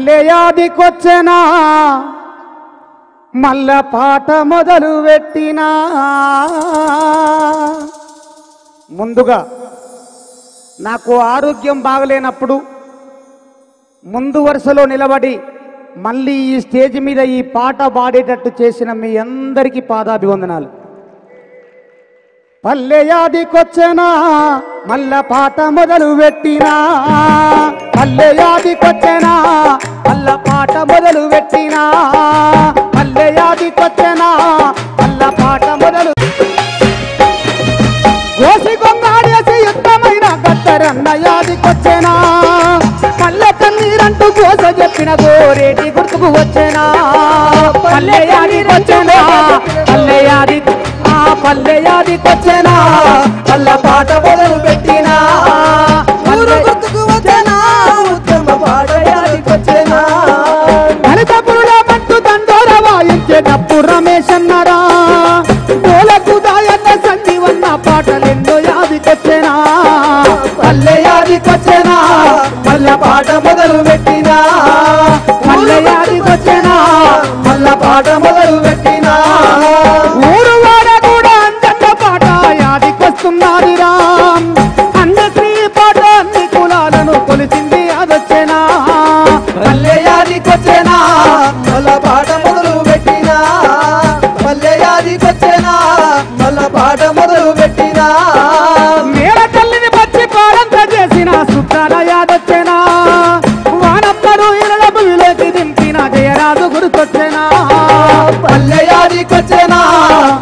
పల్లెయాదికొచ్చెనా మల్ల పాట మొదలు పెట్టినా. ముందుగా నాకు ఆరోగ్యం బాగలేనప్పుడు ముందు వరుసలో నిలబడి మళ్ళీ ఈ స్టేజ్ మీద ఈ పాట పాడేటట్టు చేసిన మీ అందరికీ పాదాభివందనాలు. పల్లెయాదికొచ్చెనా మల్ల పాట మొదలు పెట్టినా, పల్లెయాదికొచ్చెనా మల్ల పాట మొదలు పెట్టినా, పల్లెయాదికొచ్చెనా మల్ల పాట మొదలు. కోసి కొంగాడేసి యుద్ధమైన గద్దరన్న యాదికొచ్చెనా, పల్లె కన్నీరంటూ కోస చెప్పిన గోరేటి గుర్తుకు వచ్చేనా. పల్లెయాదికొచ్చెనా పల్లెయాది పల్లెయాదికొచ్చెనా మల్ల పాట మొదలు పెట్టినా, ఊరు గుర్తుకు వచ్చేనా ఉత్తమ పాట యాదికొచ్చెనా. హరితపురుల మట్టు దండోర వాయించేటప్పుడు రమేష్ అన్నారా, డోలకు దాయన్న సంజీవన్న పాటలెన్నో యాదికొచ్చెనా. పల్లెయాదికొచ్చెనా మల్ల పాట మొదలు పెట్టినా, పల్లెయాదికొచ్చెనా మల్ల పాట మొదలు పెట్టినా. ఊరు వాడ కూడా అంజన్న పాట యాదికొస్తున్నదిరా, అన్న శ్రీ పాట అన్ని కులాలను కొలిసింది అదొచ్చెనా. పల్లెయాదికొచ్చెనా మల్ల పాట మొదలు పెట్టినా, పల్లెయాదికొచ్చెనా మల్ల పాట మొదలు పెట్టినా. మేడ తల్లిని పచ్చి పాడంత చేసిన సుత్తాల యాదొచ్చెనా, వానప్పడు ఇళ్ళ భూమిలోకి దింపిన జయరాజు గుర్తొచ్చెనా. పల్లెయాదికొచ్చెనా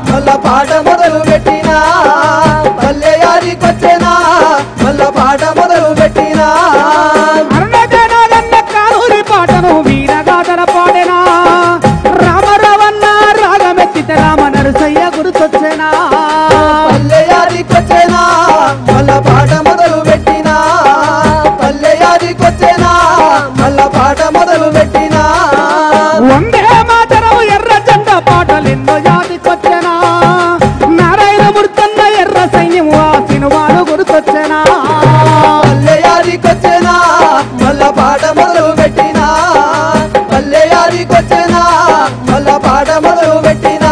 మల్ల పాట మొదలు పెట్టినా, పల్లెయాదికొచ్చెనా మల్ల పాట మొదలు పెట్టినా. అరుణజనాలన్న కారూరి పాటను వీరగాథల పాడెనా, రామరావన్న రాగమెత్తితే రామ నరసయ్య గుర్తొచ్చెనా. పల్లెయాదికొచ్చెనా మల్ల పాట మొదలు పెట్టినా, పల్లెయాదికొచ్చెనా మల్ల పాట మొదలు పెట్టినా. వందే మాతరం ఎర్ర జెండ పాటలెన్నో యాదికొచ్చెనా, నారాయణ మూర్తన్న ఎర్ర సైన్యం ఆ సినిమాలు గుర్తొచ్చెనా. పల్లెయాదికొచ్చెనా మల్ల పాట మొదలు పెట్టినా, పల్లెయాదికొచ్చెనా మల్ల పాట మొదలు పెట్టినా.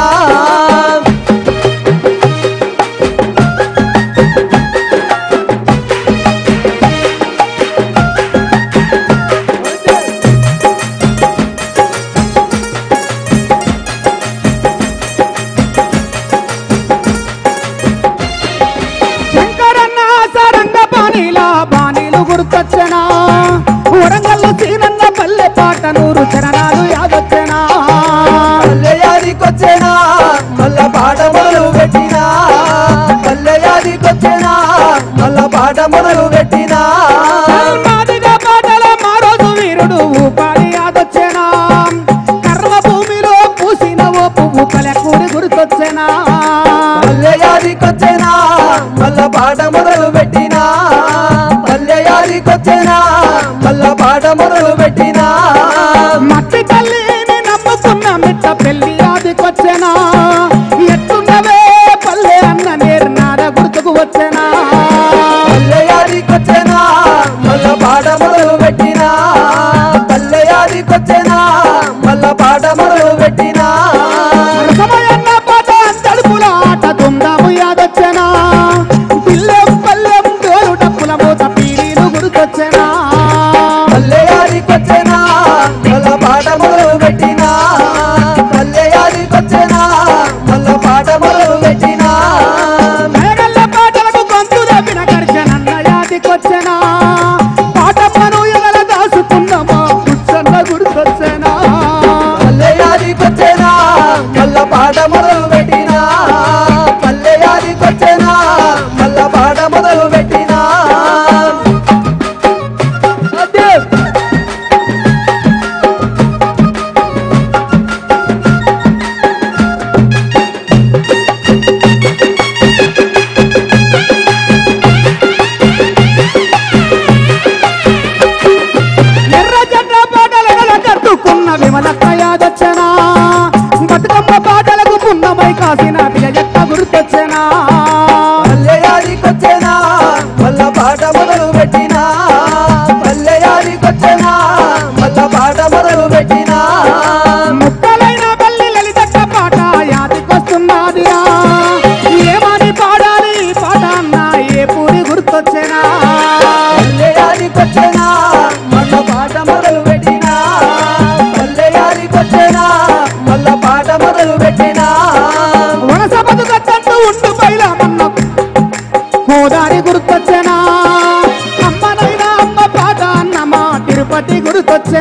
బాణీలు గుర్తొచ్చెనా, వరంగల్ సీనన్న పల్లె పాట నూరు చరణాలు యాదొచ్చెనా. పల్లెయాదికొచ్చెనా మల్ల పాట మొదలు పెట్టినా, పల్లెయాదికొచ్చెనా మల్ల పాట మొదలు పెట్టినా. మాదిగా పాటల మా రోజు వీరుడు ఊపాలి యాదొచ్చెనా, కర్మ భూమిలో పూసిన ఓ పువ్వు పలకూరి గుర్తొచ్చెనా. పల్లెయాదికొచ్చెనా మల్ల పాట మొదలు పెట్టినా, పల్లెయాదికొచ్చెనా మల్ల పాట మొదలు పెట్టినా. మట్టి తల్లిని నమ్ముకున్న మిట్ట పెళ్లి యాదికొచ్చెనా, ఎట్టున్నవే పల్లె అన్న నేర్నాద గుర్తుకు వచ్చెనా. పల్లెయాదికొచ్చెనా మల్ల పాట మొదలు పెట్టినా, పల్లెయాదికొచ్చెనా మల్ల పాట మొదలు పెట్టినా. సమయన్న పాట తడుపుల ఆట దుందాము యాదొచ్చెనా, పిల్లెం పల్లెం డోలు డప్పుల మోత పీరీలు గుర్తొచ్చెనా. పల్లెయాదికొచ్చెనా మల్ల పాట మొదలు పెట్టినా, పల్లెయాదికొచ్చెనా మల్ల పాట మొదలు పెట్టినా. మేఘల్ల పాటలకు గొంతు దప్పిన గర్జనన్న యాదికొచ్చెనా, పాటమ్మను ఎగల దాసుకున్నమా కూర్చొన్న గుర్తొచ్చెనా. పల్లెయాదికొచ్చెనా మల్ల పాట మొదలు పెట్టినా, పల్లెయాదికొచ్చెనా మల్ల పాట మొదలు పెట్టినా. ఎర్ర జెండ పాటల కట్టుకున్న విమలక్క యాదొచ్చెనా, బతుకమ్మ పాటలకు పున్న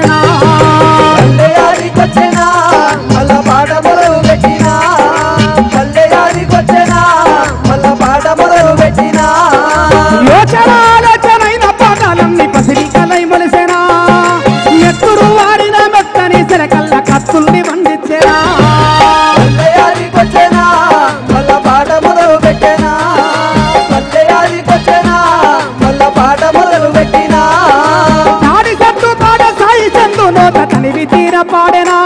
వచ్చేనా పల్లెయాదికొచ్చేనా మళ్ళా పాట మొదలు పెట్టినా పల్లెయాదికొచ్చేనా మళ్ళా పాట మొదలు పెట్టినా యోచనాలోచనైన పాఠాలన్నీ పసిడి కలై మొలిసేనా ఎప్పుడు వాడిన మెత్తని సిరకల్ల కత్తుల్ని వండిచ్చేనా పల్లెయాదికొచ్చేనా మళ్ళా పాట మొదలు పెట్టేనా పల్లెయాదికొచ్చేనా మళ్ళా పాట మొదలు పెట్టినా నాడి సత్తు కాడ సాయి చందు నోట తనివి తీర పాడేనా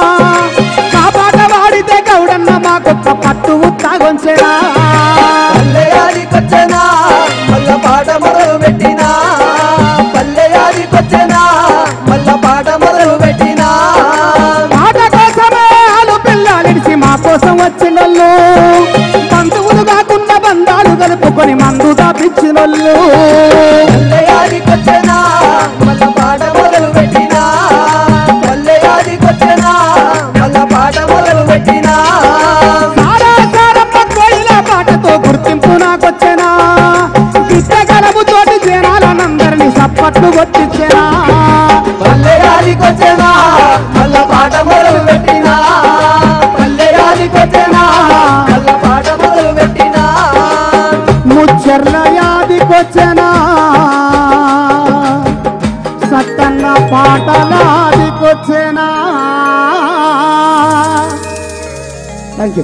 నా పాట వాడితే గౌడన్న మాకొక్క పట్టు ఉత్తాగొంచెనా పల్లెయాదికొచ్చేనా మళ్ళా పాట మొదలు పెట్టినా పల్లెయాదికొచ్చేనా మళ్ళా పాట మొదలు పెట్టినా పాట కోసమే ఆలు పిల్లలిడిచి మా కోసం వచ్చినోళ్ళు బంధువులు కాకుండా బంధాలు కలుపుకొని మందు దాపించినోళ్ళు పల్లెయాదికొచ్చేనా మళ్ళా పాట మొదలు పెట్టినా పల్లెయాదికొచ్చేనా మళ్ళా పాట మొదలు పెట్టినా సారాసారమ్మ కోయిల పాటతో గుర్తింపు నాకొచ్చేనా గిట్టగలము తోటి జనాలనందరినీ సప్పట్లు కొట్టించేనా పల్లెయాదికొచ్చేనా మళ్ళా పాట మొదలు పెట్టినా పల్లెయాదికొచ్చేనా మళ్ళా పాట మొదలు పెట్టినా ముచ్చర్ల యాదికొచ్చేనా సత్తంగా పాటలాదికొచ్చేనా థ్యాంక్ యూ.